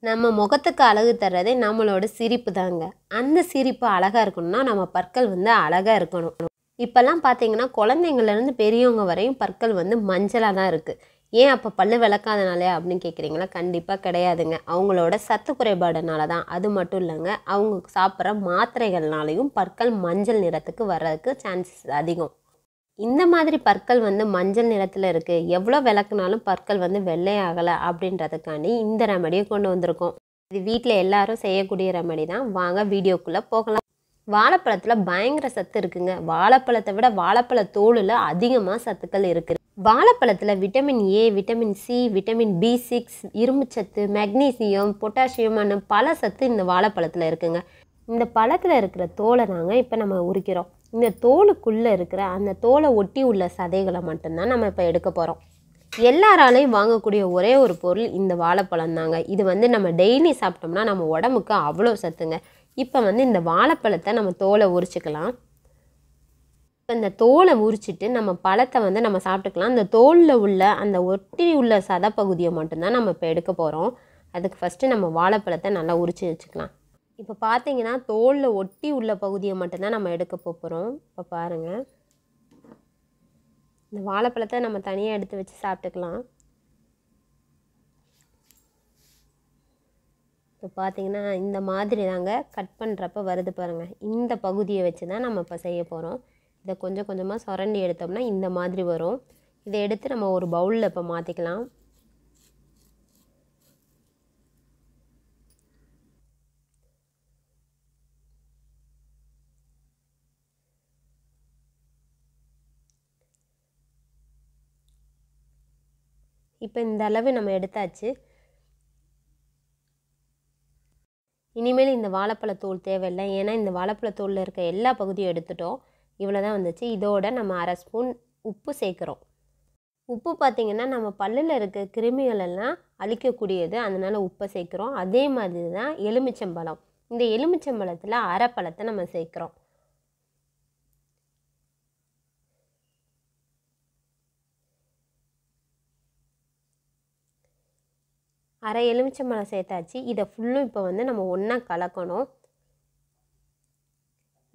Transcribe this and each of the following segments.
நம்ம முகத்துக்கு அழகு தர்றதே நம்மளோட சிரிப்பு தாங்க. அந்த சிரிப்பு அழகாக இருக்கணும்னா நம்ம பற்கள் வந்து அழகாக இருக்கணும். இப்போல்லாம் பார்த்தீங்கன்னா குழந்தைங்கள்லேருந்து பெரியவங்க வரையும் பற்கள் வந்து மஞ்சளாக தான் இருக்குது. ஏன் அப்போ பல்லு விளக்காதனாலே அப்படின்னு கேட்குறீங்களா? கண்டிப்பாக கிடையாதுங்க. அவங்களோட சத்து குறைபாடுனால தான். அது மட்டும் இல்லைங்க, அவங்க சாப்பிட்ற மாத்திரைகள்னாலையும் பற்கள் மஞ்சள் நிறத்துக்கு வர்றதுக்கு சான்சஸ் அதிகம். இந்த மாதிரி பற்கள் வந்து மஞ்சள் நிறத்தில் இருக்குது, எவ்வளோ விளக்குனாலும் பற்கள் வந்து வெள்ளையாகலை அப்படின்றதுக்காண்டி இந்த ரெமடியை கொண்டு வந்திருக்கோம். இது வீட்டில் எல்லாரும் செய்யக்கூடிய ரெமடி தான். வாங்க வீடியோக்குள்ளே போகலாம். வாழைப்பழத்தில் பயங்கர சத்து இருக்குங்க. வாழைப்பழத்தை விட வாழைப்பழ தோலில் அதிகமாக சத்துக்கள் இருக்குது. வாழைப்பழத்தில் vitamin A, vitamin C, vitamin B6, இரும்புச்சத்து, மெக்னீசியம், பொட்டாசியம் பல சத்து இந்த வாழைப்பழத்தில் இருக்குங்க. இந்த பழத்தில் இருக்கிற தோலை நாங்கள் இப்போ நம்ம உரிக்கிறோம். இந்த தோலுக்குள்ளே இருக்கிற அந்த தோலை ஒட்டி உள்ள சதைகளை மட்டும்தான் நம்ம இப்போ எடுக்க போகிறோம். எல்லாராலையும் வாங்கக்கூடிய ஒரே ஒரு பொருள் இந்த வாழைப்பழம் தாங்க. இது வந்து நம்ம டெய்லி சாப்பிட்டோம்னா நம்ம உடம்புக்கு அவ்வளோ சத்துங்க. இப்போ வந்து இந்த வாழைப்பழத்தை நம்ம தோலை உரிச்சிக்கலாம். இப்போ இந்த தோலை உரிச்சிட்டு நம்ம பழத்தை வந்து நம்ம சாப்பிட்டுக்கலாம். இந்த தோலில் உள்ள அந்த ஒட்டி உள்ள சதைப்பகுதியை மட்டும்தான் நம்ம இப்போ எடுக்க போகிறோம். அதுக்கு ஃபஸ்ட்டு நம்ம வாழைப்பழத்தை நல்லா உரித்து வச்சுக்கலாம். இப்போ பார்த்தீங்கன்னா தோலில் ஒட்டி உள்ள பகுதியை மட்டும்தான் நம்ம எடுக்க போகிறோம். இப்போ பாருங்கள், இந்த வாழைப்பழத்தை நம்ம தனியாக எடுத்து வச்சு சாப்பிட்டுக்கலாம். இப்போ பார்த்தீங்கன்னா இந்த மாதிரி தாங்க கட் பண்ணுறப்ப வருது பாருங்கள். இந்த பகுதியை வச்சு தான் நம்ம இப்போ செய்ய போகிறோம். இதை கொஞ்சம் கொஞ்சமாக சுரண்டி எடுத்தோம்னா இந்த மாதிரி வரும். இதை எடுத்து நம்ம ஒரு பவுலில் இப்போ மாற்றிக்கலாம். இப்போ இந்த அளவு நம்ம எடுத்தாச்சு. இனிமேல் இந்த வாழைப்பழத்தோல் தேவையில்லை, ஏன்னா இந்த வாழைப்பழத்தோலில் இருக்க எல்லா பகுதியும் எடுத்துட்டோம். இவ்வளோ தான் வந்துச்சு. இதோட நம்ம 1/2 ஸ்பூன் உப்பு சேர்க்குறோம். உப்பு பார்த்திங்கன்னா நம்ம பல்லில் இருக்க கிருமிகள் எல்லாம் அழிக்கக்கூடியது, அதனால் உப்பை சேர்க்குறோம். அதே மாதிரி தான் எலுமிச்சம்பழம். இந்த எலுமிச்சம்பழத்தில் அரை பழத்தை நம்ம சேர்க்குறோம். அரை எலுமிச்சம்பழம் சேர்த்தாச்சு. இதை ஃபுல்லும் இப்போ வந்து நம்ம ஒன்றா கலக்கணும்.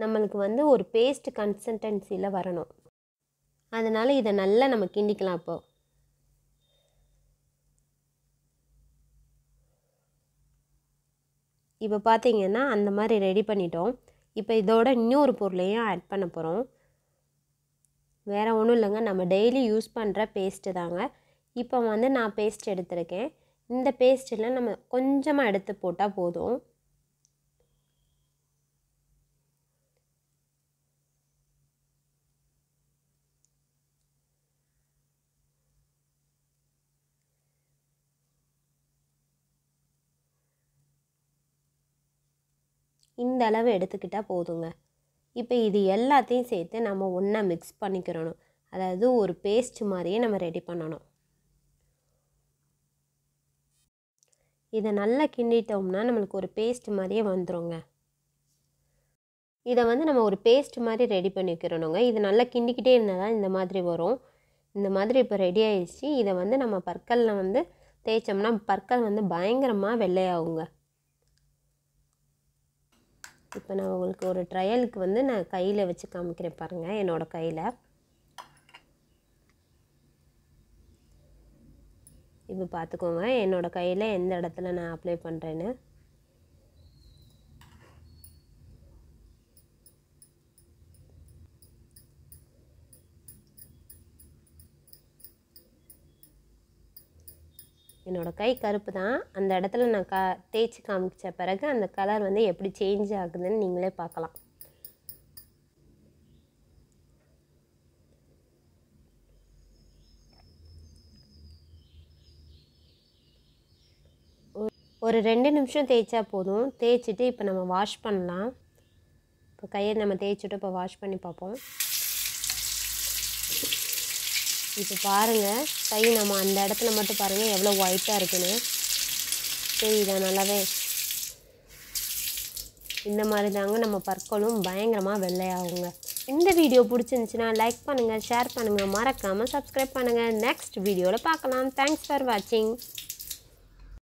நம்மளுக்கு வந்து ஒரு பேஸ்ட் கன்சிஸ்டன்சியில் வரணும். அதனால் இதை நல்லா நம்ம கிண்டிக்கலாம். இப்போ பார்த்தீங்கன்னா அந்த மாதிரி ரெடி பண்ணிட்டோம். இப்போ இதோட இன்னொரு பொருளையும் ஆட் பண்ண போகிறோம். வேறு ஒன்றும் இல்லைங்க, நம்ம டெய்லி யூஸ் பண்ணுற பேஸ்ட்டு தாங்க. இப்போ வந்து நான் பேஸ்ட் எடுத்திருக்கேன். இந்த பேஸ்ட்டில் நம்ம கொஞ்சமாக எடுத்து போட்டால் போதும். இந்த அளவு எடுத்துக்கிட்டால் போதுங்க. இப்போ இது எல்லாத்தையும் சேர்த்து நம்ம ஒன்றா மிக்ஸ் பண்ணிக்கிறணும். அதாவது ஒரு பேஸ்ட் மாதிரியே நம்ம ரெடி பண்ணணும். இதை நல்லா கிண்டிட்டோம்னா நம்மளுக்கு ஒரு பேஸ்ட் மாதிரியே வந்துடுங்க. இதை வந்து நம்ம ஒரு பேஸ்ட் மாதிரி ரெடி பண்ணி வைக்கிறணுங்க. இது நல்லா கிண்டிக்கிட்டே இருந்தால் தான் இந்த மாதிரி வரும். இந்த மாதிரி இப்போ ரெடி ஆகிடுச்சு. இதை வந்து நம்ம பற்களில் வந்து தேய்ச்சோம்னா பற்கள் வந்து பயங்கரமாக வெள்ளையாகுங்க. இப்போ நான் உங்களுக்கு ஒரு ட்ரையலுக்கு வந்து நான் கையில் வச்சு காமிக்கிறேன் பாருங்கள். என்னோடய கையில் இப்போ பார்த்துக்கோங்க, என்னோடய கையில் எந்த இடத்துல நான் அப்ளை பண்ணுறேன்னு. என்னோடய கை கருப்பு தான். அந்த இடத்துல நான் தேய்ச்சி காமிச்ச பிறகு அந்த கலர் வந்து எப்படி சேஞ்ச் ஆகுதுன்னு நீங்களே பார்க்கலாம். ஒரு 2 நிமிஷம் தேய்ச்சா போதும். தேய்ச்சிட்டு இப்போ நம்ம வாஷ் பண்ணலாம். இப்போ கையை நம்ம தேய்ச்சிட்டு இப்போ வாஷ் பண்ணி பார்ப்போம். இப்போ பாருங்கள், கை நம்ம அந்த இடத்துல மட்டும் பாருங்கள் எவ்வளோ ஒயிட்டாக இருக்குன்னு தெரியுதா? நல்லாவே இந்த மாதிரி தாங்க நம்ம பற்களும் பயங்கரமாக வெள்ளையாகுங்க. இந்த வீடியோ பிடிச்சிருந்துச்சுன்னா லைக் பண்ணுங்கள், ஷேர் பண்ணுங்கள், மறக்காமல் சப்ஸ்கிரைப் பண்ணுங்கள். நெக்ஸ்ட் வீடியோவில் பார்க்கலாம். தேங்க்ஸ் ஃபார் வாட்சிங்.